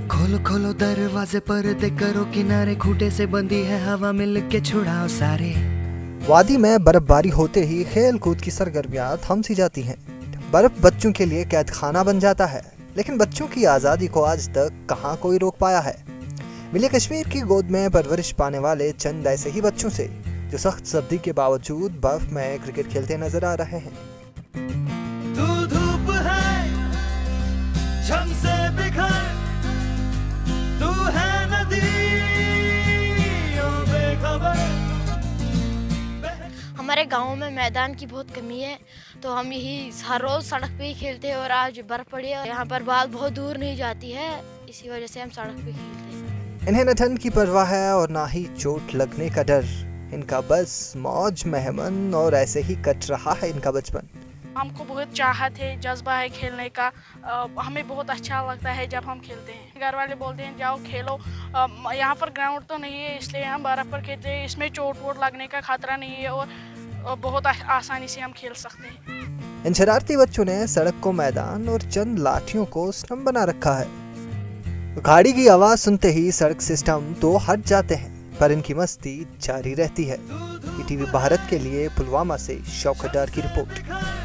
खोलो खोलो दरवाजे पर्दे करो किनारे, खूंटे से बंदी है हवा मिल के छुड़ाओ सारे। वादी में बर्फबारी होते ही खेल कूद की सरगर्मियां थम सी जाती हैं। बर्फ बच्चों के लिए कैद खाना बन जाता है, लेकिन बच्चों की आज़ादी को आज तक कहाँ कोई रोक पाया है। मिले कश्मीर की गोद में परवरिश पाने वाले चंद ऐसे ही बच्चों से जो सख्त सर्दी के बावजूद बर्फ में क्रिकेट खेलते नजर आ रहे हैं। तू धूप है झम से बिखर, तू है नदी ओ बेखबर। हमारे गांव में मैदान की बहुत कमी है, तो हम यही हर रोज सड़क पे ही खेलते हैं। और आज बर्फ पड़ी है, यहाँ पर बाल बहुत दूर नहीं जाती है, इसी वजह से हम सड़क पे खेलते हैं। इन्हें न ठंड की परवाह है और ना ही चोट लगने का डर। इनका बस मौज मेहमान और ऐसे ही कट रहा है इनका बचपन। हमको बहुत चाहत है, जज्बा है खेलने का। हमें बहुत अच्छा लगता है जब हम खेलते हैं। घर वाले बोलते हैं जाओ खेलो। यहाँ पर ग्राउंड तो नहीं है, इसलिए हम बर्फ पर खेलते हैं। इसमें चोट वोट लगने का खतरा नहीं है और बहुत आसानी से हम खेल सकते हैं। इन शरारती बच्चों ने सड़क को मैदान और चंद लाठियों को स्तंभ बना रखा है। गाड़ी की आवाज सुनते ही सड़क से स्तंभ तो हट जाते हैं, पर इनकी मस्ती जारी रहती है। ईटीवी भारत के लिए पुलवामा से शौकत डार की रिपोर्ट।